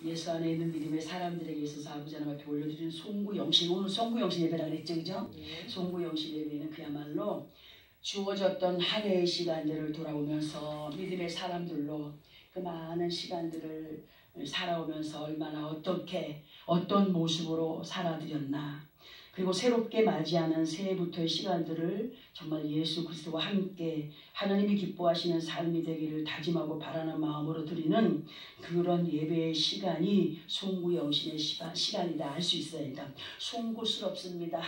예수 안에 있는 믿음의 사람들에게 있어서 아버지 하나님 앞에 올려드리는 송구영신, 오늘 송구영신 예배라 그랬죠, 그죠? 송구영신 예배는 그야말로 주어졌던 한 해의 시간들을 돌아오면서 믿음의 사람들로 그 많은 시간들을 살아오면서 얼마나 어떻게 어떤 모습으로 살아드렸나, 그리고 새롭게 맞이하는 새해부터의 시간들을 정말 예수 그리스도와 함께 하나님이 기뻐하시는 삶이 되기를 다짐하고 바라는 마음으로 드리는 그런 예배의 시간이 송구영신의 시간이다 할 수 있어야 한다. 송구스럽습니다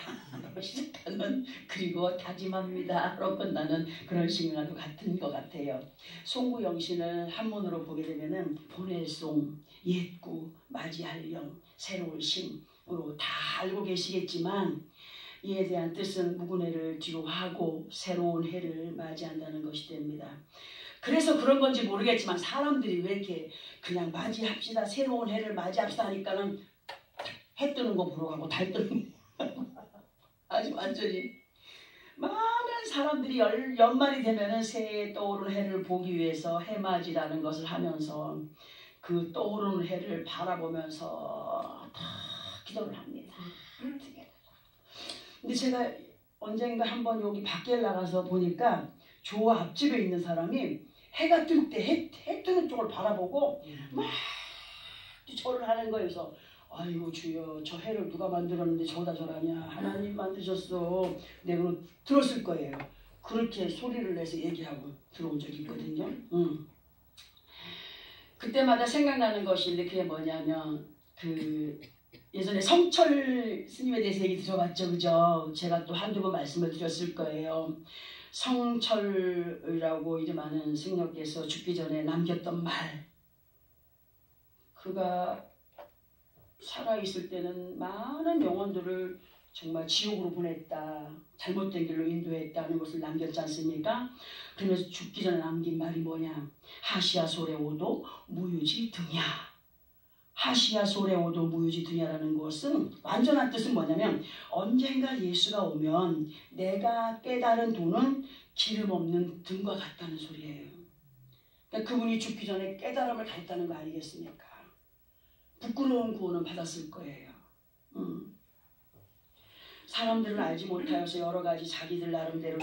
시작하는, 그리고 다짐합니다로 끝나는 그런 시간과도 같은 것 같아요. 송구영신을 한문으로 보게 되면은 보낼송, 옛구, 맞이할 영, 새로울 심으로 다 알고 계시겠지만, 이에 대한 뜻은 묵은 해를 뒤로 하고 새로운 해를 맞이한다는 것이 됩니다. 그래서 그런 건지 모르겠지만 사람들이 왜 이렇게 그냥 맞이합시다, 새로운 해를 맞이합시다 하니까는 해 뜨는 거 보러 가고 달 뜨는 거 아주 완전히 많은 사람들이 연말이 되면은 새해 떠오르는 해를 보기 위해서 해맞이라는 것을 하면서 그 떠오르는 해를 바라보면서 다 기도를 합니다. 근데 제가 언젠가 한번 여기 밖에 나가서 보니까 조 앞집에 있는 사람이 해가 뜰 때 해 뜨는 쪽을 바라보고 막 절을 하는 거예요. 그래서 아이고 주여, 저 해를 누가 만들었는데 저다 저라냐, 하나님 만드셨어. 내가 들었을 거예요. 그렇게 소리를 내서 얘기하고 들어온 적이 있거든요. 그때마다 생각나는 것인데 그게 뭐냐면, 그 예전에 성철 스님에 대해서 얘기 들어봤죠, 그죠? 제가 또 한두 번 말씀을 드렸을 거예요. 성철이라고 이름하는 스님께서 죽기 전에 남겼던 말, 그가 살아있을 때는 많은 영혼들을 정말 지옥으로 보냈다, 잘못된 길로 인도했다는 것을 남겼지 않습니까? 그러면서 죽기 전에 남긴 말이 뭐냐, 하시아 소레오도 무유지 등야. 하시아 소레오도 무유지 등야라는 것은 완전한 뜻은 뭐냐면, 언젠가 예수가 오면 내가 깨달은 도는 기름 없는 등과 같다는 소리예요. 그러니까 그분이 죽기 전에 깨달음을 가졌다는 거 아니겠습니까? 부끄러운 구원은 받았을 거예요. 사람들은 알지 못하여서 여러 가지 자기들 나름대로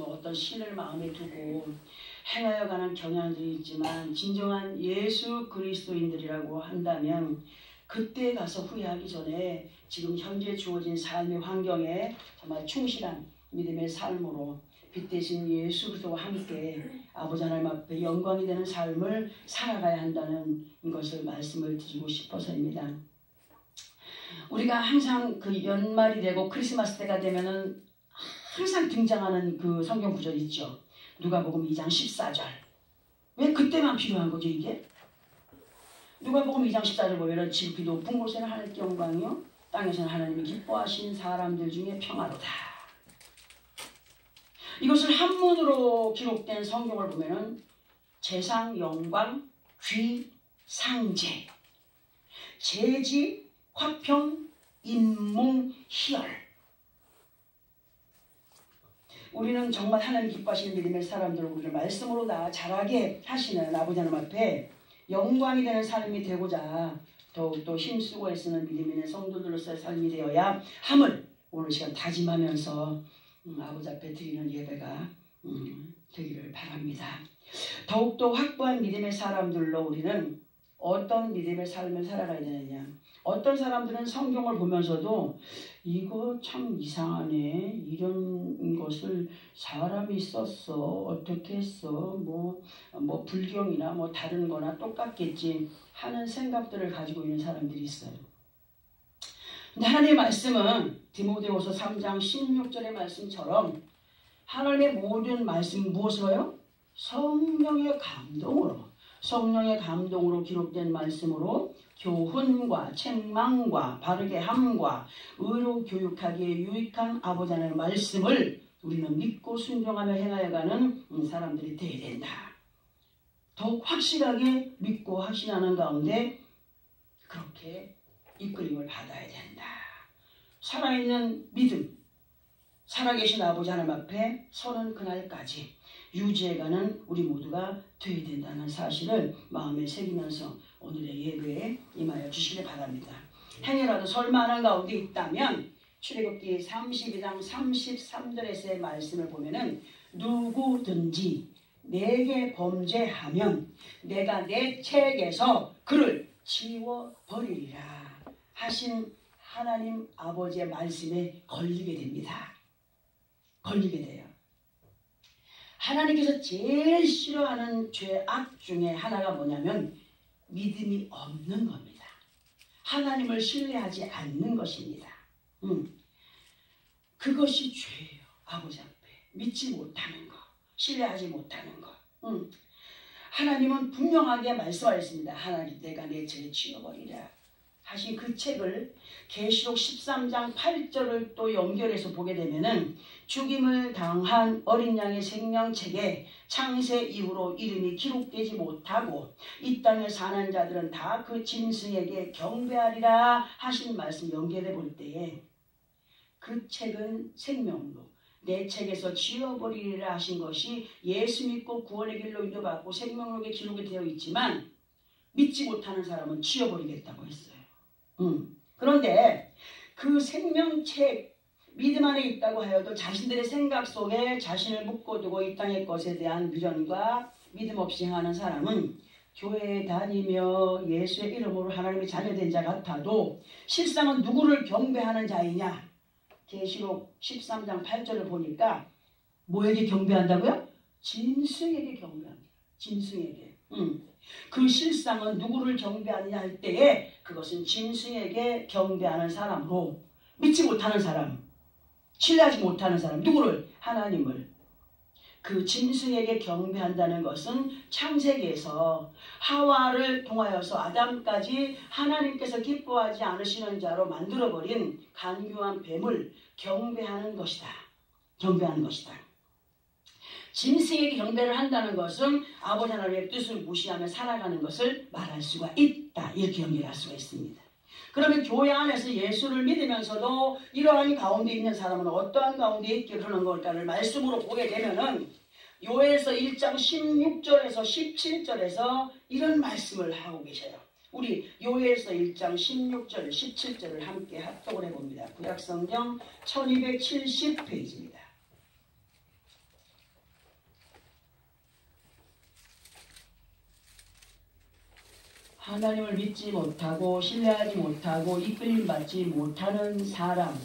어떤 신을 마음에 두고 행하여가는 경향들이 있지만, 진정한 예수 그리스도인들이라고 한다면 그때 가서 후회하기 전에 지금 현재 주어진 삶의 환경에 정말 충실한 믿음의 삶으로 빛 대신 예수 그리스도와 함께 아버지 하나님 앞에 영광이 되는 삶을 살아가야 한다는 것을 말씀을 드리고 싶어서입니다. 우리가 항상 그 연말이 되고 크리스마스 때가 되면은 항상 등장하는 그 성경 구절 있죠. 누가복음 2장 14절. 왜 그때만 필요한 거죠, 이게? 누가복음 2장 14절 보면은 지극히 높은 곳에는 하늘께 영광이요, 땅에서는 하나님이 기뻐하신 사람들 중에 평화로다. 이것을 한문으로 기록된 성경을 보면은 재상, 영광, 귀, 상제, 재지, 화평, 인몽, 희열. 우리는 정말 하나님 기뻐하시는 믿음의 사람들, 우리를 말씀으로 자라게 하시는 아버지 하나님 앞에 영광이 되는 삶이 되고자 더욱더 힘쓰고 애쓰는 믿음 있는 성도들로서의 삶이 되어야 함을 오늘 시간 다짐하면서 아버지 앞에 드리는 예배가 되기를 바랍니다. 더욱더 확고한 믿음의 사람들로 우리는 어떤 믿음의 삶을 살아가야 되느냐. 어떤 사람들은 성경을 보면서도 이거 참 이상하네, 이런 것을 사람이 썼어, 어떻게 했어, 뭐 불경이나 뭐 다른 거나 똑같겠지 하는 생각들을 가지고 있는 사람들이 있어요. 근데 하나님의 말씀은 디모데후서 3장 16절의 말씀처럼 하나님의 모든 말씀 무엇으로요? 성령의 감동으로 기록된 말씀으로 교훈과 책망과 바르게 함과 의로 교육하기에 유익한 아버지 하나님의 말씀을 우리는 믿고 순종하며 행하여가는 사람들이 되어야 된다. 더욱 확실하게 믿고 확신하는 가운데 그렇게 이끌림을 받아야 된다. 살아있는 믿음, 살아계신 아버지 하나님 앞에 서는 그날까지 유지해가는 우리 모두가 되어야 된다는 사실을 마음에 새기면서 오늘의 예배에 주시길 바랍니다. 행여라도 설마하는 가운데 있다면 출애굽기 32장 33절에서의 말씀을 보면은 누구든지 내게 범죄하면 내가 내 책에서 그를 지워버리리라 하신 하나님 아버지의 말씀에 걸리게 됩니다. 걸리게 돼요. 하나님께서 제일 싫어하는 죄악 중에 하나가 뭐냐면 믿음이 없는 겁니다. 하나님을 신뢰하지 않는 것입니다. 그것이 죄예요. 아버지 앞에 믿지 못하는 것, 신뢰하지 못하는 것. 하나님은 분명하게 말씀하셨습니다. 하나님 내가 내 죄를 지워버리라 하신 그 책을 계시록 13장 8절을 또 연결해서 보게 되면은 죽임을 당한 어린 양의 생명책에 창세 이후로 이름이 기록되지 못하고 이 땅에 사는 자들은 다 그 짐승에게 경배하리라 하신 말씀 연결해 볼 때에 그 책은 생명록 내 책에서 지워버리리라 하신 것이 예수 믿고 구원의 길로 인도받고 생명록에 기록이 되어 있지만 믿지 못하는 사람은 지워버리겠다고 했어요. 그런데 그 생명책 믿음 안에 있다고 하여도 자신들의 생각 속에 자신을 묶어두고 이 땅의 것에 대한 미련과 믿음 없이 행하는 사람은 교회에 다니며 예수의 이름으로 하나님의 자녀된 자 같아도 실상은 누구를 경배하는 자이냐. 계시록 13장 8절을 보니까 뭐에게 경배한다고요? 짐승에게 경배합니다. 짐승에게. 그 실상은 누구를 경배하느냐 할 때에 그것은 짐승에게 경배하는 사람으로 믿지 못하는 사람, 신뢰하지 못하는 사람, 누구를? 하나님을. 그 짐승에게 경배한다는 것은 창세기에서 하와를 통하여서 아담까지 하나님께서 기뻐하지 않으시는 자로 만들어버린 간교한 뱀을 경배하는 것이다. 경배하는 것이다. 짐승에게 경배를 한다는 것은 아버지 하나님의 뜻을 무시하며 살아가는 것을 말할 수가 있다. 이렇게 연결할 수가 있습니다. 그러면 교회 안에서 예수를 믿으면서도 이러한 가운데 있는 사람은 어떠한 가운데 있게 그러는 걸까를 말씀으로 보게 되면은 요엘서 1장 16절에서 17절에서 이런 말씀을 하고 계셔요. 우리 요엘서 1장 16절 17절을 함께 합독을 해봅니다. 구약성경 1270페이지입니다. 하나님을 믿지 못하고 신뢰하지 못하고 이끌림받지 못하는 사람,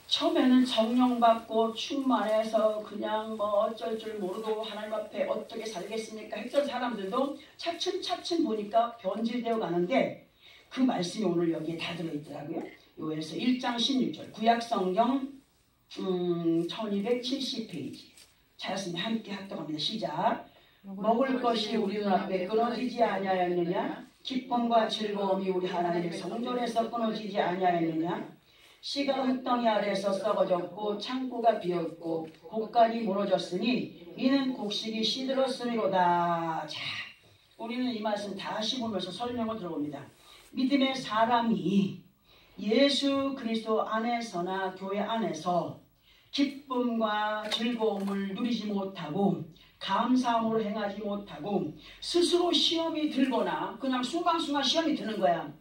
처음에는 성령받고 충만해서 그냥 뭐 어쩔 줄 모르고 하나님 앞에 어떻게 살겠습니까 했던 사람들도 차츰차츰 보니까 변질되어 가는데 그 말씀이 오늘 여기에 다 들어있더라고요. 요엘서 1장 16절 구약성경 1270페이지 찾았습니다. 함께 합독합니다. 시작. 먹을 것이 우리 눈앞에 끊어지지 아니하였느냐? 기쁨과 즐거움이 우리 하나님의 성전에서 끊어지지 아니하였느냐? 씨가 흙덩이 아래에서 썩어졌고 창고가 비었고 곡간이 무너졌으니 이는 곡식이 시들었으리로다. 자, 우리는 이 말씀 다시 보면서 설명을 들어봅니다. 믿음의 사람이 예수 그리스도 안에서나 교회 안에서 기쁨과 즐거움을 누리지 못하고 감사함으로 행하지 못하고 스스로 시험이 들거나 그냥 순간순간 시험이 드는 거야.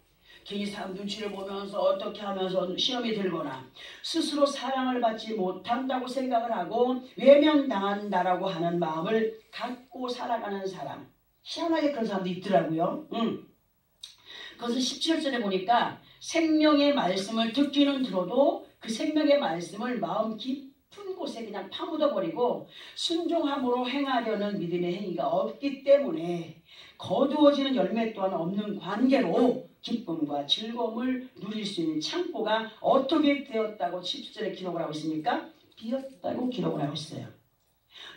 괜히 사람 눈치를 보면서 어떻게 하면서 시험이 들거나 스스로 사랑을 받지 못한다고 생각을 하고 외면당한다라고 하는 마음을 갖고 살아가는 사람. 희한하게 그런 사람도 있더라고요. 그것은 17절에 보니까 생명의 말씀을 듣기는 들어도 그 생명의 말씀을 마음 깊은 곳에 그냥 파묻어버리고 순종함으로 행하려는 믿음의 행위가 없기 때문에 거두어지는 열매 또한 없는 관계로 기쁨과 즐거움을 누릴 수 있는 창고가 어떻게 되었다고 17절에 기록을 하고 있습니까? 비었다고 기록을 하고 있어요.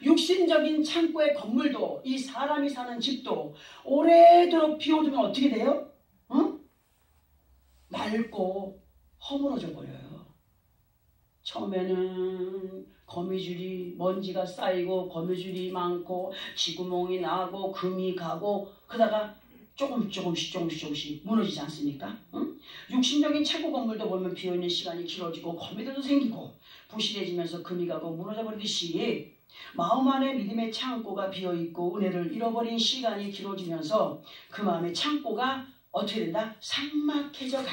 육신적인 창고의 건물도 이 사람이 사는 집도 오래도록 비워두면 어떻게 돼요? 낡고 허물어져 버려요. 처음에는 거미줄이 먼지가 쌓이고 거미줄이 많고 쥐구멍이 나고 금이 가고 그러다가 조금씩 무너지지 않습니까? 육신적인 창고 건물도 보면 비어있는 시간이 길어지고 거미들도 생기고 부실해지면서 금이 가고 무너져 버리듯이 마음 안에 믿음의 창고가 비어있고 은혜를 잃어버린 시간이 길어지면서 그 마음의 창고가 어떻게 된다? 삭막해져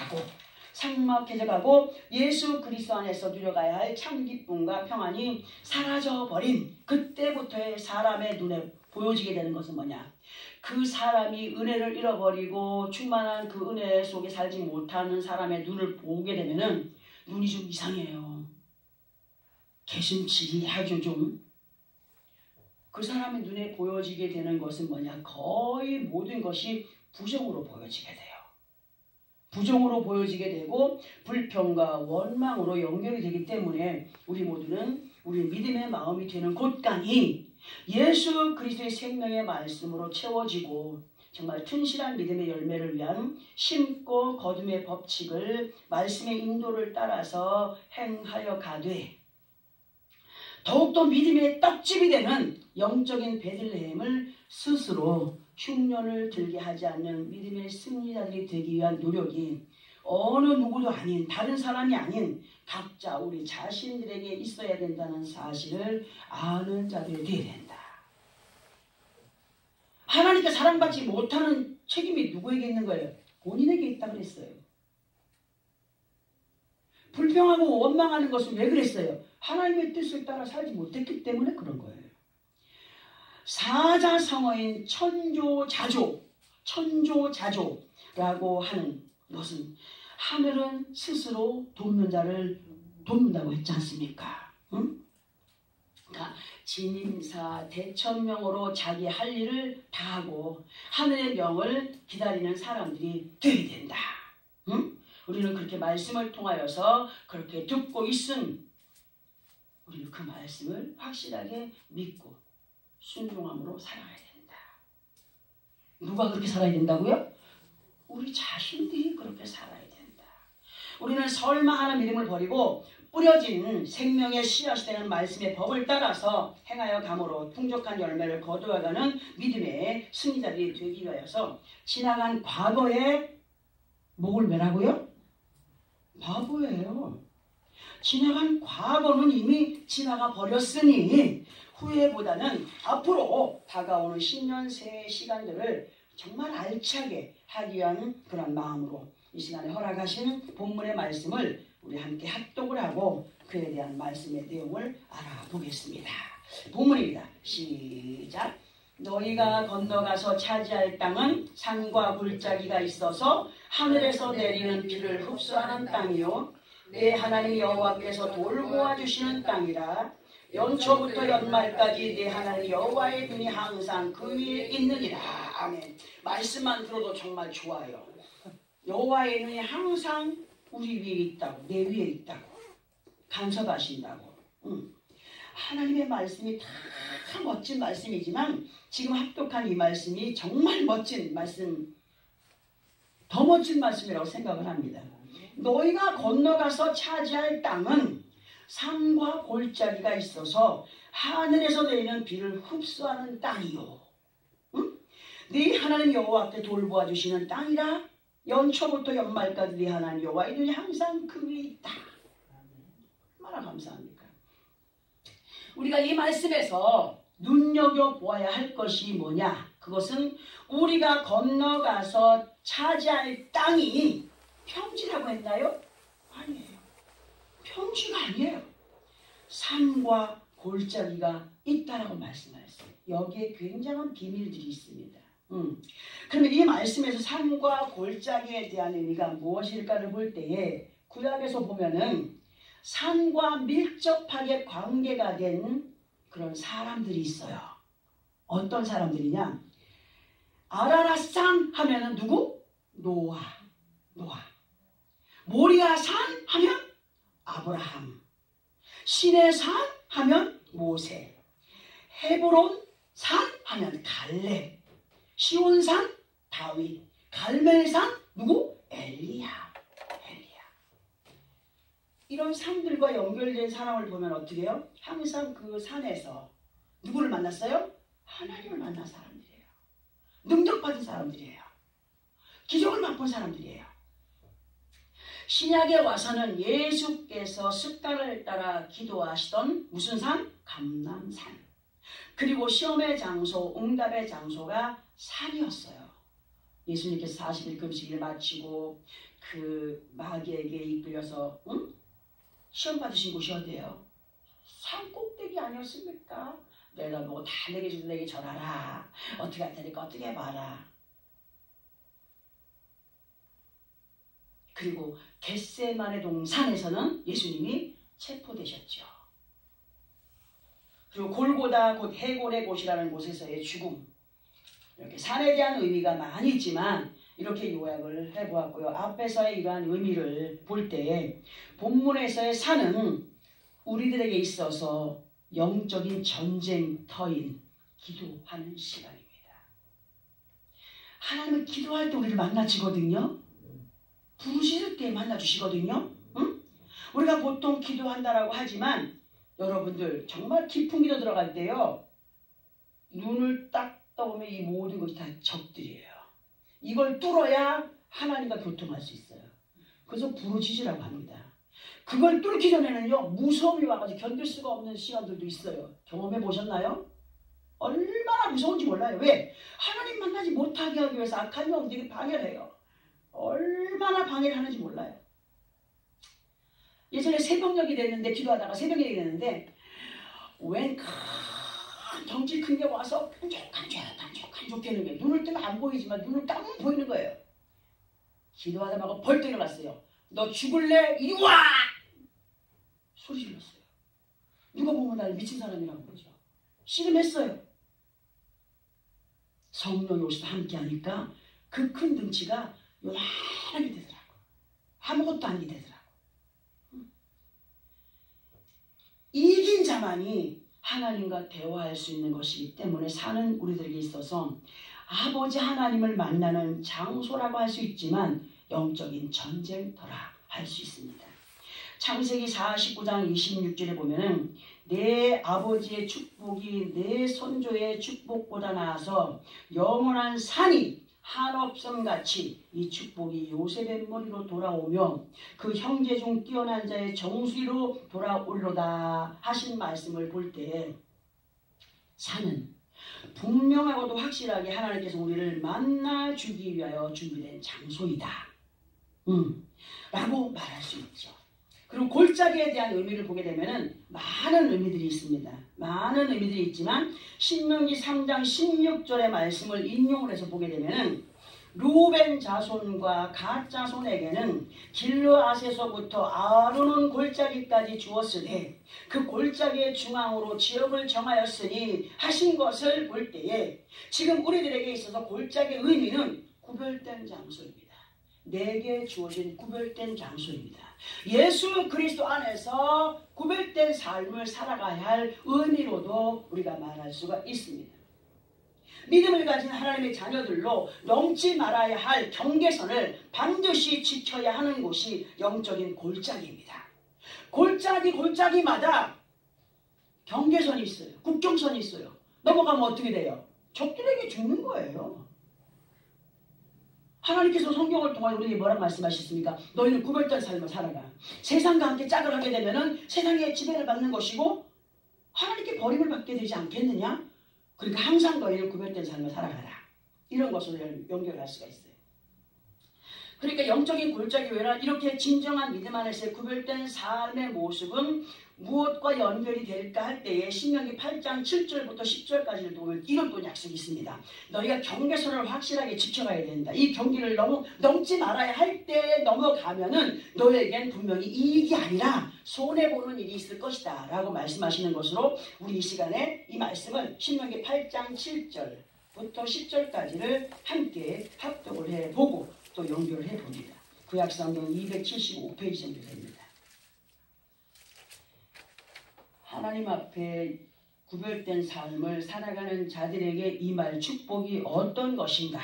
가고 예수 그리스도 안에서 누려가야 할 참 기쁨과 평안이 사라져버린 그때부터의 사람의 눈에 보여지게 되는 것은 뭐냐? 그 사람이 은혜를 잃어버리고 충만한 그 은혜 속에 살지 못하는 사람의 눈을 보게 되면은 눈이 좀 이상해요. 개슴치레하죠 좀. 그 사람의 눈에 보여지게 되는 것은 뭐냐? 거의 모든 것이 부정으로 보여지게 돼요. 부정으로 보여지게 되고 불평과 원망으로 연결이 되기 때문에 우리 모두는 우리 믿음의 마음이 되는 곳간이 예수 그리스도의 생명의 말씀으로 채워지고 정말 튼실한 믿음의 열매를 위한 심고 거둠의 법칙을 말씀의 인도를 따라서 행하여 가되 더욱더 믿음의 떡집이 되는 영적인 베들레헴을 스스로 흉년을 들게 하지 않는 믿음의 승리자들이 되기 위한 노력이 어느 누구도 아닌 다른 사람이 아닌 각자 우리 자신들에게 있어야 된다는 사실을 아는 자들이 되어야 된다. 하나님께 사랑받지 못하는 책임이 누구에게 있는 거예요? 본인에게 있다고 그랬어요. 불평하고 원망하는 것은 왜 그랬어요? 하나님의 뜻을 따라 살지 못했기 때문에 그런 거예요. 사자성어인 천조자조라고 하는 것은 하늘은 스스로 돕는 자를 돕는다고 했지 않습니까? 응? 그러니까 진임사 대천명으로 자기 할 일을 다하고 하늘의 명을 기다리는 사람들이 되어야 된다. 응? 우리는 그렇게 말씀을 통하여서 그렇게 듣고 있음 우리는 그 말씀을 확실하게 믿고 순종함으로 살아야 된다. 누가 그렇게 살아야 된다고요? 우리 자신들이 그렇게 살아야 된다. 우리는 설마하는 믿음을 버리고 뿌려진 생명의 씨앗이 되는 말씀의 법을 따라서 행하여 감으로 풍족한 열매를 거두어가는 믿음의 승리자들이 되기 위하여서 지나간 과거의 목을 매라고요? 바보예요. 지나간 과거는 이미 지나가 버렸으니 후회보다는 앞으로 다가오는 신년 새해 시간들을 정말 알차게 하기 위한 그런 마음으로 이 시간에 허락하신 본문의 말씀을 우리 함께 합독을 하고 그에 대한 말씀의 내용을 알아보겠습니다. 본문입니다. 시작. 너희가 건너가서 차지할 땅은 산과 골짜기가 있어서 하늘에서 내리는 비를 흡수하는 땅이요 내 하나님 여호와께서 돌보아 주시는 땅이라. 연초부터 연말까지 내 하나님 여호와의 눈이 항상 그 위에 있느니라. 아멘. 말씀만 들어도 정말 좋아요. 여호와의 눈이 항상 우리 위에 있다고, 내 위에 있다고 간섭하신다고. 하나님의 말씀이 다 멋진 말씀이지만 지금 합독한 이 말씀이 정말 멋진 말씀, 더 멋진 말씀이라고 생각을 합니다. 너희가 건너가서 차지할 땅은 산과 골짜기가 있어서 하늘에서 내리는 비를 흡수하는 땅이요. 응? 네 하나님 여호와께 돌보아 주시는 땅이라. 연초부터 연말까지 네 하나님 여호와의 눈이 항상 그 위에 있다. 얼마나 감사합니까? 우리가 이 말씀에서 눈여겨보아야 할 것이 뭐냐? 그것은 우리가 건너가서 차지할 땅이 평지라고 했나요? 아니에요. 평지가 아니에요. 산과 골짜기가 있다라고 말씀하셨어요. 여기에 굉장한 비밀들이 있습니다. 그러면 이 말씀에서 산과 골짜기에 대한 의미가 무엇일까를 볼 때에 구약에서 보면은 산과 밀접하게 관계가 된 그런 사람들이 있어요. 어떤 사람들이냐? 아라랏산 하면은 누구? 노아. 모리아산 하면 아브라함. 시내산 하면 모세. 헤브론 산 하면 갈렙. 시온산 다윗. 갈멜산 누구? 엘리야. 이런 산들과 연결된 사람을 보면 어떻게 해요? 항상 그 산에서 누구를 만났어요? 하나님을 만난 사람들이에요. 능력받은 사람들이에요. 기적을 맛본 사람들이에요. 신약에 와서는 예수께서 습관을 따라 기도하시던 무슨 산? 감람산. 그리고 시험의 장소, 응답의 장소가 산이었어요. 예수님께서 40일 금식을 마치고 그 마귀에게 이끌려서 시험 받으신 곳이 어디예요? 산 꼭대기 아니었습니까? 내가 뭐 다 내게 주도 내게 전하라. 어떻게 할 테니까 어떻게 해봐라. 그리고 겟세마네 동산에서는 예수님이 체포되셨죠. 그리고 골고다 곧 해골의 곳이라는 곳에서의 죽음. 이렇게 산에 대한 의미가 많이 있지만 이렇게 요약을 해보았고요. 앞에서의 이러한 의미를 볼 때 본문에서의 산은 우리들에게 있어서 영적인 전쟁터인 기도하는 시간입니다. 하나님은 기도할 때 우리를 만나주거든요. 부르실 때 만나주시거든요. 응? 우리가 보통 기도한다라고 하지만 여러분들 정말 깊은 기도 들어갈 때요. 눈을 딱 떠보면 이 모든 것이 다 적들이에요. 이걸 뚫어야 하나님과 교통할 수 있어요. 그래서 부르짖으라고 합니다. 그걸 뚫기 전에는요. 무서움이 와가지고 견딜 수가 없는 시간들도 있어요. 경험해 보셨나요? 얼마나 무서운지 몰라요. 왜? 하나님 만나지 못하게 하기 위해서 악한 영들이 방해를 해요. 얼마나 방해를 하는지 몰라요. 예전에 새벽녘이 됐는데 기도하다가 새벽녘이 됐는데 웬 큰 덩치 큰 게 와서 깐족하는 게 눈을 뜨면 안 보이지만 눈을 감으면 보이는 거예요. 기도하다가 벌떡 일어났어요. 너 죽을래? 이리 와! 소리 질렀어요. 누가 보면 나를 미친 사람이라고 그러죠. 씨름했어요. 성령이 오셔서 함께 하니까 그 큰 등치가 요만하게 되더라고. 아무것도 아니게 되더라고. 이긴 자만이 하나님과 대화할 수 있는 것이기 때문에 산은 우리들에게 있어서 아버지 하나님을 만나는 장소라고 할 수 있지만 영적인 전쟁터라 할 수 있습니다. 창세기 49장 26절에 보면은 내 아버지의 축복이 내 선조의 축복보다 나아서 영원한 산이 한없음같이 이 축복이 요셉의 머리로 돌아오며 그 형제 중 뛰어난 자의 정수리로 돌아올로다 하신 말씀을 볼 때 산은 분명하고도 확실하게 하나님께서 우리를 만나주기 위하여 준비된 장소이다 라고 말할 수 있죠. 그리고 골짜기에 대한 의미를 보게 되면 많은 의미들이 있습니다. 많은 의미들이 있지만 신명기 3장 16절의 말씀을 인용을 해서 보게 되면 루벤 자손과 갓 자손에게는 길르앗에서부터 아르논 골짜기까지 주었으되 그 골짜기의 중앙으로 지역을 정하였으니 하신 것을 볼 때에 지금 우리들에게 있어서 골짜기의 의미는 구별된 장소입니다. 내게 주어진 구별된 장소입니다. 예수 그리스도 안에서 구별된 삶을 살아가야 할 의미로도 우리가 말할 수가 있습니다. 믿음을 가진 하나님의 자녀들로 넘지 말아야 할 경계선을 반드시 지켜야 하는 곳이 영적인 골짜기입니다. 골짜기마다 경계선이 있어요. 국경선이 있어요. 넘어가면 어떻게 돼요? 적들에게 죽는 거예요. 하나님께서 성경을 통해 우리에게 뭐라고 말씀하셨습니까? 너희는 구별된 삶을 살아가. 세상과 함께 짝을 하게 되면 세상의 지배를 받는 것이고 하나님께 버림을 받게 되지 않겠느냐? 그러니까 항상 너희는 구별된 삶을 살아가라. 이런 것으로 연결할 수가 있어요. 그러니까 영적인 골짜기 외라 이렇게 진정한 믿음 안에서의 구별된 삶의 모습은 무엇과 연결이 될까 할 때에 신명기 8장 7절부터 10절까지를 보면 이런 또 약속이 있습니다. 너희가 경계선을 확실하게 지켜가야 된다. 이 경계를 넘지 말아야 할 때 넘어가면은 너희에겐 분명히 이익이 아니라 손해보는 일이 있을 것이다 라고 말씀하시는 것으로 우리 이 시간에 이 말씀을 신명기 8장 7절부터 10절까지를 함께 합독을 해보고 또 연결을 해봅니다. 구약성경 275페이지 정도 됩니다. 하나님 앞에 구별된 삶을 살아가는 자들에게 임할 축복이 어떤 것인가?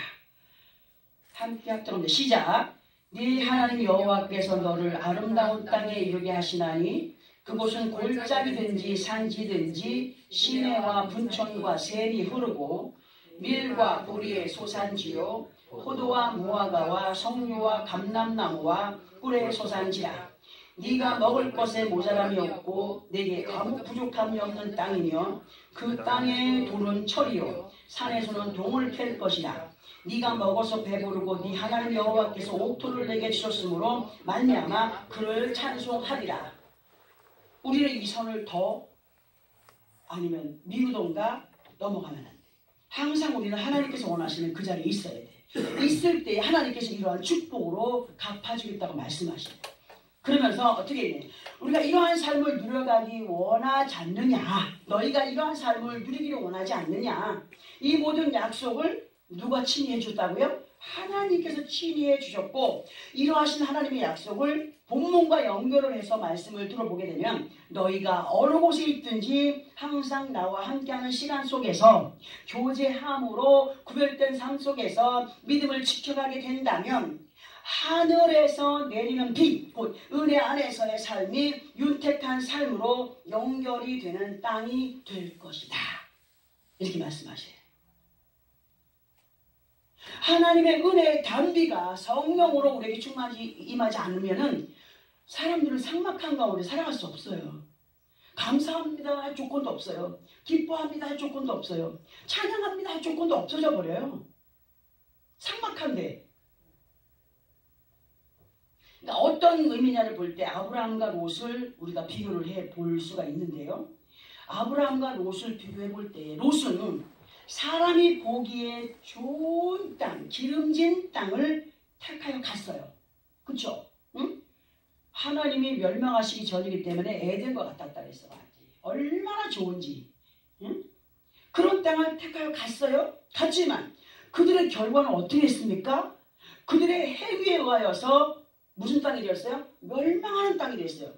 함께 합독합니다. 시작! 네 하나님 여호와께서 너를 아름다운 땅에 이르게 하시나니 그곳은 골짜기든지 산지든지 시내와 분촌과 샘이 흐르고 밀과 보리의 소산지요 포도와 무화과와 석류와 감람나무와 꿀의 소산지라. 네가 먹을 것에 모자람이 없고 내게 아무 부족함이 없는 땅이며 그 땅의 돌은 철이요 산에서는 동을 캘 것이라. 네가 먹어서 배부르고 네 하나님 여호와께서 옥토를 내게 주셨으므로 말미암아 그를 찬송하리라. 우리는 이 선을 더 아니면 미루던가 넘어가면 안 돼. 항상 우리는 하나님께서 원하시는 그 자리에 있어야 돼. 있을 때 하나님께서 이러한 축복으로 갚아주겠다고 말씀하셔요. 그러면서 어떻게 해? 우리가 이러한 삶을 누려가기 원하지 않느냐? 너희가 이러한 삶을 누리기를 원하지 않느냐? 이 모든 약속을 누가 친히해 줬다고요? 하나님께서 친히해 주셨고, 이러하신 하나님의 약속을 본문과 연결을 해서 말씀을 들어보게 되면 너희가 어느 곳에 있든지 항상 나와 함께하는 시간 속에서 교제함으로 구별된 삶 속에서 믿음을 지켜가게 된다면 하늘에서 내리는 비, 곧 은혜 안에서의 삶이 윤택한 삶으로 연결이 되는 땅이 될 것이다. 이렇게 말씀하셔요. 하나님의 은혜의 단비가 성령으로 우리에게 충만히 임하지 않으면은 사람들은 삭막한 가운데 살아갈 수 없어요. 감사합니다 할 조건도 없어요. 기뻐합니다 할 조건도 없어요. 찬양합니다 할 조건도 없어져 버려요. 삭막한데. 그러니까 어떤 의미냐를 볼 때 아브라함과 롯을 우리가 비교를 해 볼 수가 있는데요. 아브라함과 롯을 비교해 볼 때 롯은 사람이 보기에 좋은 땅, 기름진 땅을 택하여 갔어요. 그렇죠? 응? 하나님이 멸망하시기 전이기 때문에 에덴과 같았다 그랬어. 얼마나 좋은지. 응? 그런 땅을 택하여 갔어요. 갔지만 그들의 결과는 어떻게 했습니까? 그들의 행위에 의하여서 무슨 땅이 되었어요? 멸망하는 땅이 됐어요.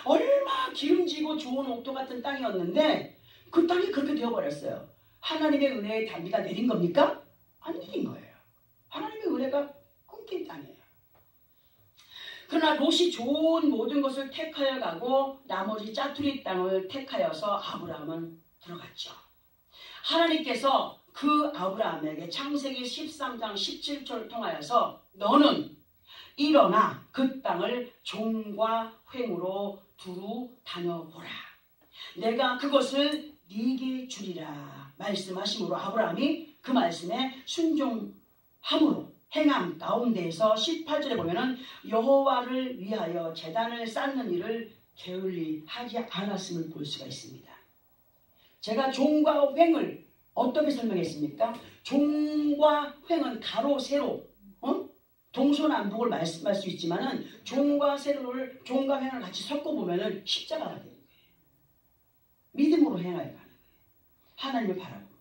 얼마나 기름지고 좋은 옥토 같은 땅이었는데 그 땅이 그렇게 되어버렸어요. 하나님의 은혜의 단비가 내린 겁니까? 안 내린 거예요. 하나님의 은혜가 끊긴 땅이에요. 그러나 롯이 좋은 모든 것을 택하여 가고 나머지 짜투리 땅을 택하여서 아브라함은 들어갔죠. 하나님께서 그 아브라함에게 창세기 13장 17절을 통하여서 너는 일어나 그 땅을 종과 횡으로 두루 다녀보라. 내가 그것을 네게 주리라 말씀하심으로 아브라함이 그 말씀에 순종함으로 행함 가운데에서 18절에 보면은 여호와를 위하여 제단을 쌓는 일을 게을리 하지 않았음을 볼 수가 있습니다. 제가 종과 횡을 어떻게 설명했습니까? 종과 횡은 가로 세로 동서남북을 말씀할 수 있지만은 종과 세로를 종과 횡을 같이 섞어 보면은 십자가가 되는 거예요. 믿음으로 행하여 가는 거예요. 하나님을 바라보고.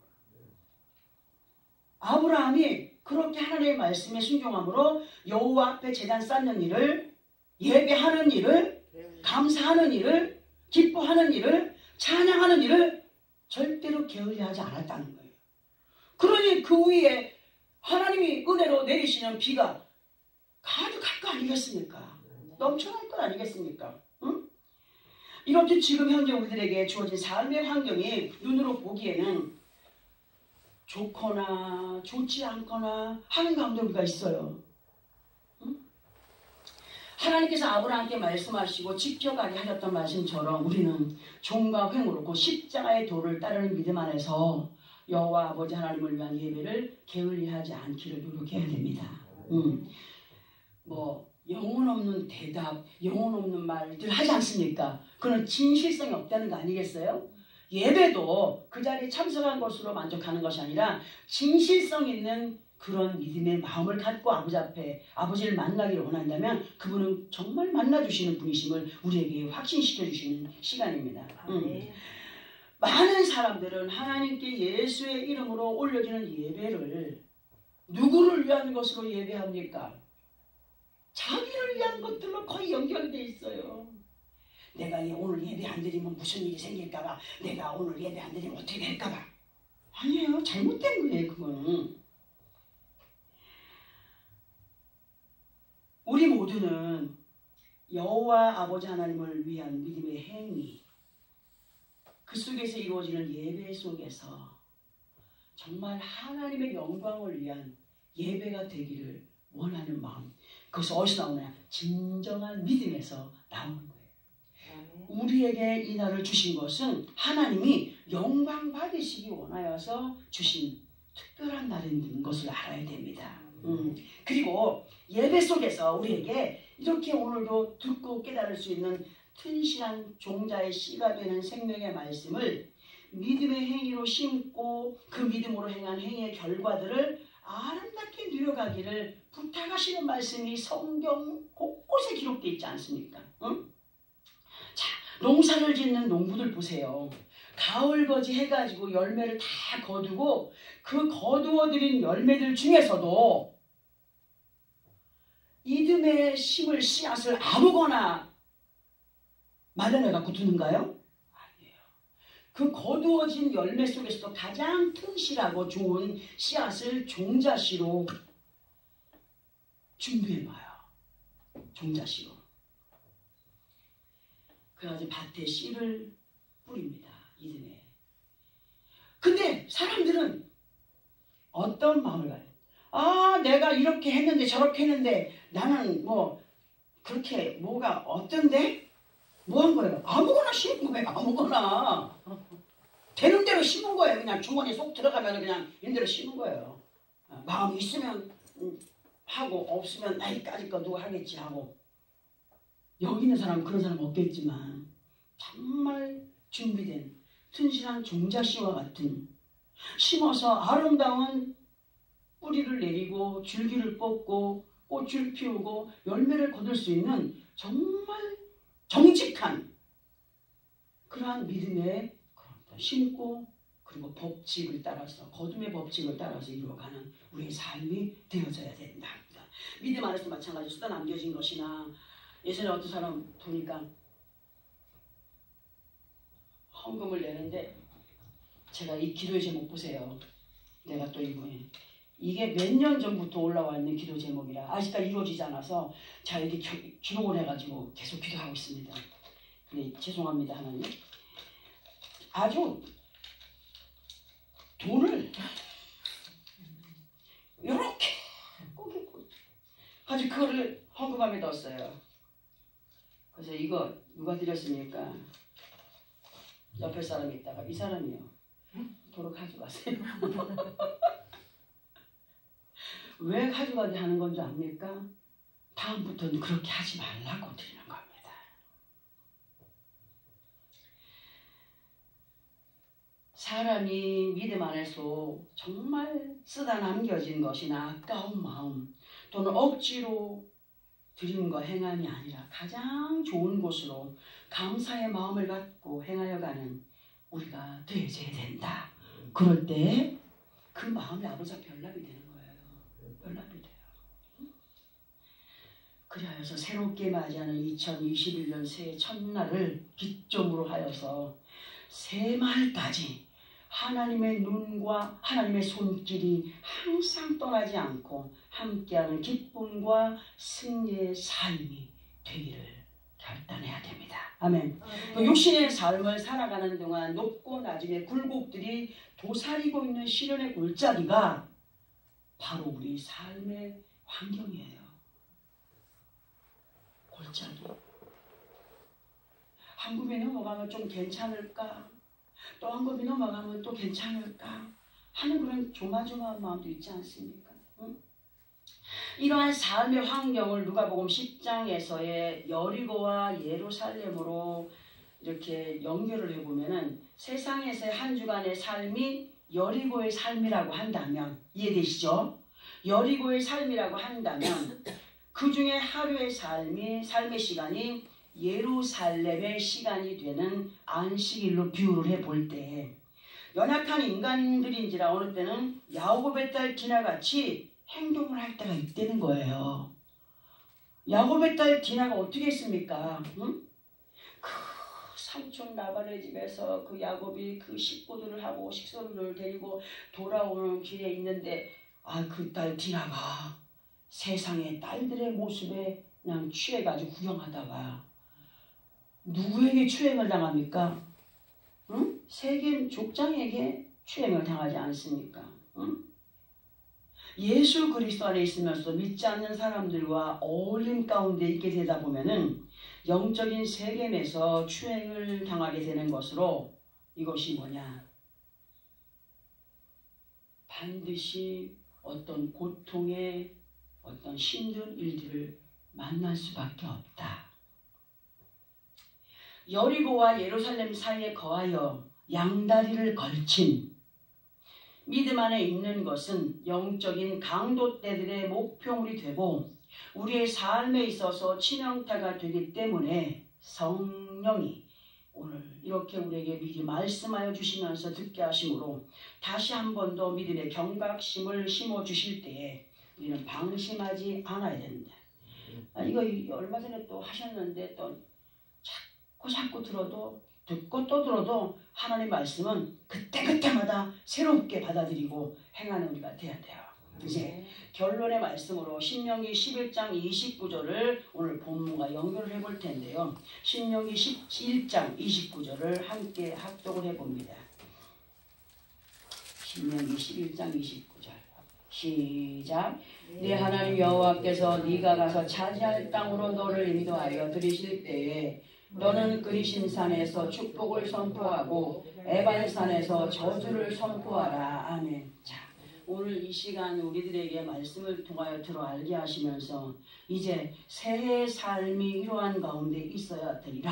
아브라함이 그렇게 하나님의 말씀에 순종함으로 여호와 앞에 제단 쌓는 일을, 예배하는 일을, 감사하는 일을, 기뻐하는 일을, 찬양하는 일을 절대로 게을리하지 않았다는 거예요. 그러니 그 위에 하나님이 은혜로 내리시는 비가 가득할 거 아니겠습니까? 넘쳐날 것 아니겠습니까? 응? 이렇게 지금 현재 우리들에게 주어진 삶의 환경이 눈으로 보기에는 좋거나 좋지 않거나 하는 가운데 우리가 있어요. 응? 하나님께서 아브라함께 말씀하시고 지켜가게 하셨던 말씀처럼 우리는 종과 횡으로 그 십자가의 도를 따르는 믿음 안에서 여호와 아버지 하나님을 위한 예배를 게을리하지 않기를 노력해야 됩니다. 뭐 영혼 없는 대답, 영혼 없는 말들 하지 않습니까? 그건 진실성이 없다는 거 아니겠어요? 예배도 그 자리에 참석한 것으로 만족하는 것이 아니라 진실성 있는 그런 믿음의 마음을 갖고 아버지 앞에 아버지를 만나기를 원한다면 그분은 정말 만나주시는 분이심을 우리에게 확신시켜주시는 시간입니다. 많은 사람들은 하나님께 예수의 이름으로 올려지는 예배를 누구를 위한 것으로 예배합니까? 자기를 위한 것들로 거의 연결되어 있어요. 내가 오늘 예배 안 드리면 무슨 일이 생길까봐, 내가 오늘 예배 안 드리면 어떻게 될까봐. 아니에요. 잘못된 거예요. 그거는. 우리 모두는 여호와 아버지 하나님을 위한 믿음의 행위, 그 속에서 이루어지는 예배 속에서 정말 하나님의 영광을 위한 예배가 되기를 원하는 마음, 그것이 어디서 나오냐? 진정한 믿음에서 나오는 거예요. 우리에게 이 날을 주신 것은 하나님이 영광 받으시기 원하여서 주신 특별한 날인 것을 알아야 됩니다. 그리고 예배 속에서 우리에게 이렇게 오늘도 듣고 깨달을 수 있는 튼실한 종자의 씨가 되는 생명의 말씀을 믿음의 행위로 심고 그 믿음으로 행한 행위의 결과들을 아름답게 누려가기를 부탁하시는 말씀이 성경 곳곳에 기록되어 있지 않습니까? 응? 자, 농사를 짓는 농부들 보세요. 가을거지 해가지고 열매를 다 거두고 그 거두어들인 열매들 중에서도 이듬해 심을 씨앗을 아무거나 마련해갖고 두는가요? 아니에요. 그 거두어진 열매 속에서도 가장 튼실하고 좋은 씨앗을 종자씨로 준비해놔요. 종자씨로. 그래가지고 밭에 씨를 뿌립니다. 이듬해. 근데 사람들은 어떤 마음을 가요? 아, 내가 이렇게 했는데 저렇게 했는데 나는 뭐 그렇게 뭐가 어떤데? 뭐 한 거예요? 아무거나 심은 거예요. 아무거나. 되는 대로 심은 거예요. 그냥 주머니에 쏙 들어가면 그냥 인대로 심은 거예요. 마음이 있으면 하고 없으면 나이까지 거 누가 하겠지 하고. 여기 있는 사람은 그런 사람 없겠지만 정말 준비된 튼실한 종자씨와 같은 심어서 아름다운 뿌리를 내리고 줄기를 뽑고 꽃을 피우고 열매를 거둘 수 있는 정말 정직한 그러한 믿음의 심고 그리고 법칙을 따라서 거둠의 법칙을 따라서 이루어가는 우리의 삶이 되어져야 된다. 믿음 안에서 마찬가지로 쓰다 남겨진 것이나 예전에 어떤 사람 보니까 헌금을 내는데 제가 이 기도의 제목 보세요. 내가 또 이번에 이게 몇 년 전부터 올라와 있는 기도 제목이라 아직까지 이루어지지 않아서 자 이렇게 기록을 해가지고 계속 기도하고 있습니다. 네, 죄송합니다 하나님. 아주 돈을 이렇게 꼬개고 아주 그거를 헌금함에 넣었어요. 그래서 이거 누가 드렸습니까? 옆에 사람이 있다가 이 사람이요. 도로 가져가세요. 왜 가져가게 하는 건지 압니까? 다음부터는 그렇게 하지 말라고 드리는 겁니다. 사람이 믿음 안에서 정말 쓰다 남겨진 것이나 아까운 마음 또는 억지로 드리는 거 행함이 아니라 가장 좋은 곳으로 감사의 마음을 갖고 행하여 가는 우리가 되어져야 된다. 그럴 때 그 마음이 아버지 앞에 연락이 되는 거예요. 연락이 돼요. 그리하여서 새롭게 맞이하는 2021년 새해 첫날을 기점으로 하여서 새마을까지 하나님의 눈과 하나님의 손길이 항상 떠나지 않고 함께하는 기쁨과 승리의 삶이 되기를 결단해야 됩니다. 아멘. 그 육신의 삶을 살아가는 동안 높고 낮음의 굴곡들이 도사리고 있는 시련의 골짜기가 바로 우리 삶의 환경이에요. 골짜기. 한 굽이 넘어가면 좀 괜찮을까? 또 한 굽이 넘어가면 또 괜찮을까? 하는 그런 조마조마한 마음도 있지 않습니까? 응? 이러한 삶의 환경을 누가복음 10장에서의 여리고와 예루살렘으로 이렇게 연결을 해보면은 세상에서의 한 주간의 삶이 여리고의 삶이라고 한다면 이해되시죠? 여리고의 삶이라고 한다면 그 중에 하루의 삶의 시간이 예루살렘의 시간이 되는 안식일로 비유를 해볼 때 연약한 인간들인지라 어느 때는 야곱의 딸 디나같이 행동을 할 때가 있다는 거예요. 야곱의 딸 디나가 어떻게 했습니까? 응? 그 삼촌 라반의 집에서 그 야곱이 그 식구들을 하고 식소들을 데리고 돌아오는 길에 있는데 그 딸 디나가 세상의 딸들의 모습에 그냥 취해가지고 구경하다가 누구에게 추행을 당합니까? 응? 세겜 족장에게 추행을 당하지 않습니까? 응? 예수 그리스도 안에 있으면서 믿지 않는 사람들과 어울림 가운데 있게 되다 보면은 영적인 세겜에서 추행을 당하게 되는 것으로 이것이 뭐냐? 반드시 어떤 고통의 어떤 힘든 일들을 만날 수밖에 없다. 여리고와 예루살렘 사이에 거하여 양다리를 걸친 믿음 안에 있는 것은 영적인 강도떼들의 목표물이 되고 우리의 삶에 있어서 치명타가 되기 때문에 성령이 오늘 이렇게 우리에게 미리 말씀하여 주시면서 듣게 하심으로 다시 한 번 더 믿음의 경각심을 심어주실 때에 우리는 방심하지 않아야 된다. 이거 얼마 전에 또 하셨는데 또 자꾸 들어도 듣고 또 들어도 하나님 말씀은 그때그때마다 새롭게 받아들이고 행하는 우리가 돼야 돼요. 이제 결론의 말씀으로 신명기 11장 29절을 오늘 본문과 연결을 해볼 텐데요. 신명기 11장 29절을 함께 합독을 해봅니다. 신명기 11장 29절 시작. 네 하나님 여호와께서 네가 가서 차지할 땅으로 너를 인도하여 들이실 때에 너는 그리신 산에서 축복을 선포하고 에발산에서 저주를 선포하라. 아멘. 자, 오늘 이 시간 우리들에게 말씀을 통하여 들어 알게 하시면서 이제 새해 삶이 이러한 가운데 있어야 되리라.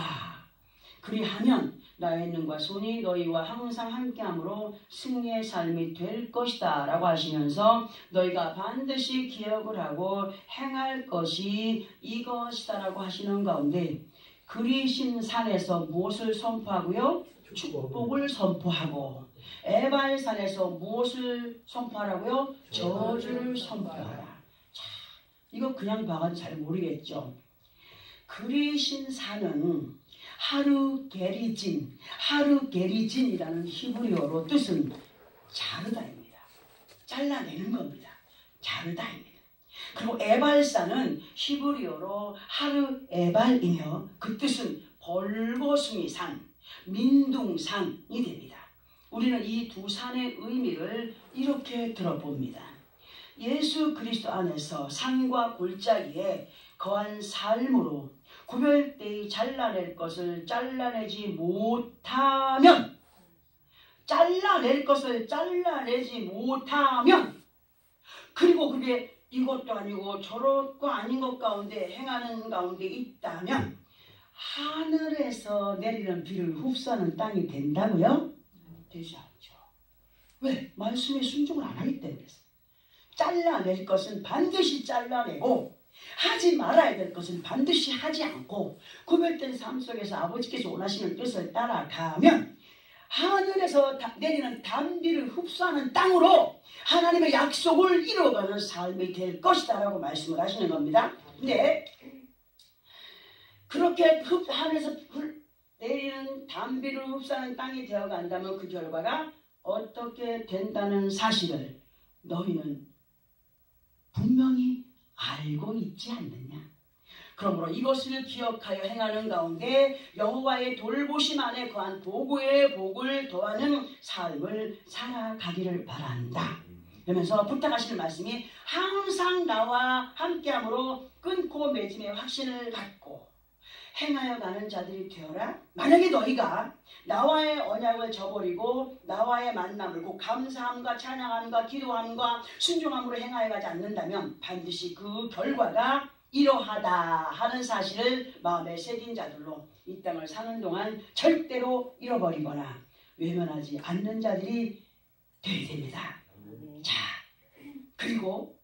그리하면 나의 눈과 손이 너희와 항상 함께함으로 승리의 삶이 될 것이다 라고 하시면서 너희가 반드시 기억을 하고 행할 것이 이것이다 라고 하시는 가운데 그리신 산에서 무엇을 선포하고요? 축복을 선포하고 에발산에서 무엇을 선포하라고요? 저주를 선포하라. 자, 이거 그냥 봐가지고 잘 모르겠죠. 그리신 산은 하르게리진이라는 히브리어로 뜻은 자르다입니다. 잘라내는 겁니다. 자르다입니다. 그리고 에발산은 히브리어로 하르에발이며 그 뜻은 벌거숭이 산, 민둥산이 됩니다. 우리는 이 두 산의 의미를 이렇게 들어봅니다. 예수 그리스도 안에서 산과 골짜기에 거한 삶으로 구별되이 잘라낼 것을 잘라내지 못하면 그리고 그게 이것도 아니고 저것도 아닌 것 가운데 행하는 가운데 있다면 하늘에서 내리는 비를 흡수하는 땅이 된다고요? 되지 않죠. 왜? 말씀에 순종을 안 하기 때문에. 잘라낼 것은 반드시 잘라내고 하지 말아야 될 것은 반드시 하지 않고 구별된 삶 속에서 아버지께서 원하시는 뜻을 따라가면 하늘에서 내리는 단비를 흡수하는 땅으로 하나님의 약속을 이루어가는 삶이 될 것이다 라고 말씀을 하시는 겁니다. 근데 그렇게 하늘에서 내리는 단비를 흡수하는 땅이 되어간다면 그 결과가 어떻게 된다는 사실을 너희는 분명히 알고 있지 않느냐. 그러므로 이것을 기억하여 행하는 가운데 여호와의 돌보심 안에 거한 복의 복을 더하는 삶을 살아가기를 바란다. 그러면서 부탁하시는 말씀이 항상 나와 함께함으로 끊고 맺음의 확신을 갖고 행하여 가는 자들이 되어라. 만약에 너희가 나와의 언약을 저버리고 나와의 만남을 곧 감사함과 찬양함과 기도함과 순종함으로 행하여 가지 않는다면 반드시 그 결과가 이러하다 하는 사실을 마음에 새긴 자들로 이 땅을 사는 동안 절대로 잃어버리거나 외면하지 않는 자들이 되어야 됩니다. 자, 그리고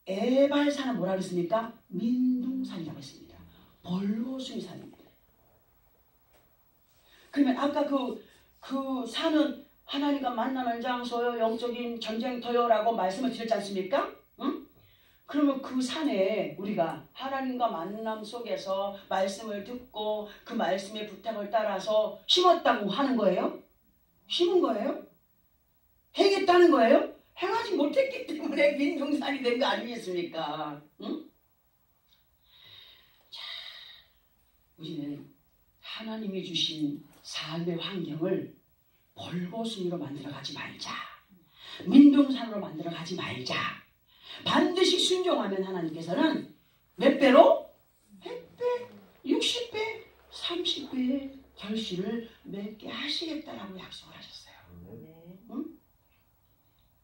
에발산은 뭐라고 했습니까? 민둥산이라고 했습니다. 벌거숭이 산입니다. 그러면 아까 그 산은 하나님과 만나는 장소요, 영적인 전쟁터요라고 말씀을 드렸지 않습니까? 응? 그러면 그 산에 우리가 하나님과 만남 속에서 말씀을 듣고 그 말씀의 부탁을 따라서 심었다고 하는 거예요? 심은 거예요? 행했다는 거예요? 행하지 못했기 때문에 민둥산이 된 거 아니겠습니까? 응? 자, 우리는 하나님이 주신 삶의 환경을 벌거숭이로 만들어 가지 말자. 민둥산으로 만들어 가지 말자. 반드시 순종하면 하나님께서는 몇 배로? 100배, 60배, 30배의 결실을 맺게 하시겠다라고 약속을 하셨어요. 응?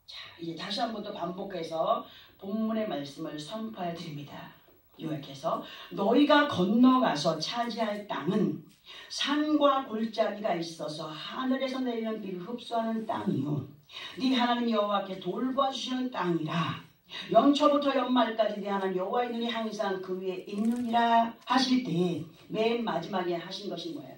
자, 이제 다시 한 번 더 반복해서 본문의 말씀을 선포해 드립니다. 요약해서 너희가 건너가서 차지할 땅은 산과 골짜기가 있어서 하늘에서 내리는 비를 흡수하는 땅이요 네 하나님 여호와께 돌봐주시는 땅이라. 영초부터 연말까지 네 하나님 여호와의 눈이 항상 그 위에 있느니라 하실 때 맨 마지막에 하신 것이 뭐예요?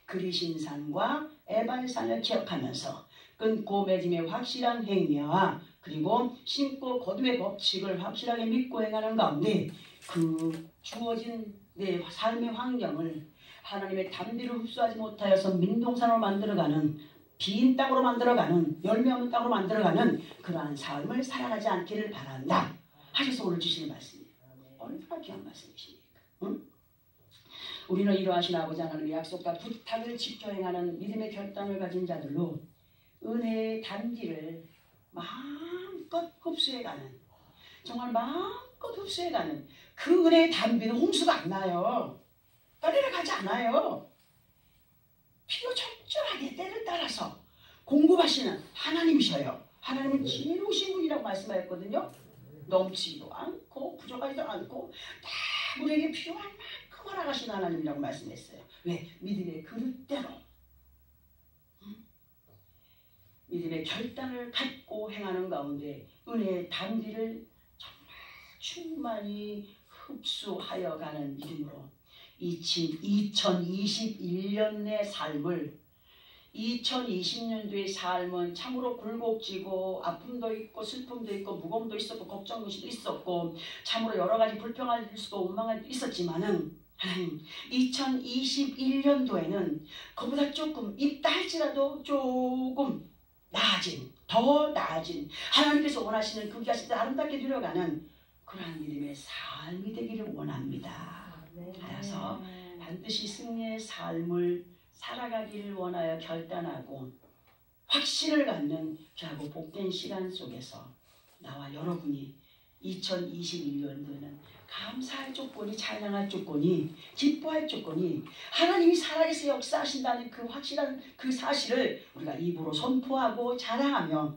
그리신 산과 에발산을 기억하면서 끊고 맺음의 확실한 행위와 그리고 심고 거둠의 법칙을 확실하게 믿고 행하는 가운데 그 주어진 내 삶의 환경을 하나님의 담비를 흡수하지 못하여서 민둥산으로 만들어가는 빈 땅으로 만들어가는 열매 없는 땅으로 만들어가는 그러한 삶을 살아가지 않기를 바란다 하셔서 오늘 주시는 말씀이에요. 얼마나 귀한 말씀이십니까? 응? 우리는 이러하신 아버지 하나님의 약속과 부탁을 지켜 행하는 믿음의 결단을 가진 자들로 은혜의 단지를 마음껏 흡수해가는 정말 마음껏 흡수해가는 그 은혜의 단비는 홍수가 안 나요. 떠내려가지 않아요. 필요 적절하게 때를 따라서 공급하시는 하나님이셔요. 하나님은 지혜로우신 분이라고 말씀하셨거든요. 넘치지도 않고 부족하지도 않고 다 우리에게 필요한 만큼 허락하시는 하나님이라고 말씀했어요. 왜? 믿음의 그릇대로 믿음의 결단을 갖고 행하는 가운데 은혜의 단비를 정말 충만히 흡수하여 가는 믿음으로 2021년의 삶을 2020년도의 삶은 참으로 굴곡지고 아픔도 있고 슬픔도 있고 무거움도 있었고 걱정도 있었고 참으로 여러 가지 불평할 수도 원망할 수도 있었지만은 하나님 2021년도에는 그보다 조금 있다 할지라도 조금 나아진 더 나아진 하나님께서 원하시는 그 가시를 아름답게 누려가는 그러한 믿음의 삶이 되기를 원합니다. 하여서 반드시 승리의 삶을 살아가기를 원하여 결단하고 확신을 갖는 귀하고 복된 시간 속에서 나와 여러분이 2021년도에는 감사할 조건이 찬양할 조건이 기뻐할 조건이 하나님이 살아계셔 역사하신다는 그 확실한 그 사실을 우리가 입으로 선포하고 자랑하며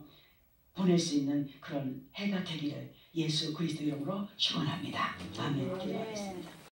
보낼 수 있는 그런 해가 되기를 예수 그리스도 이름으로 축원합니다. 아멘. 기도하겠습니다.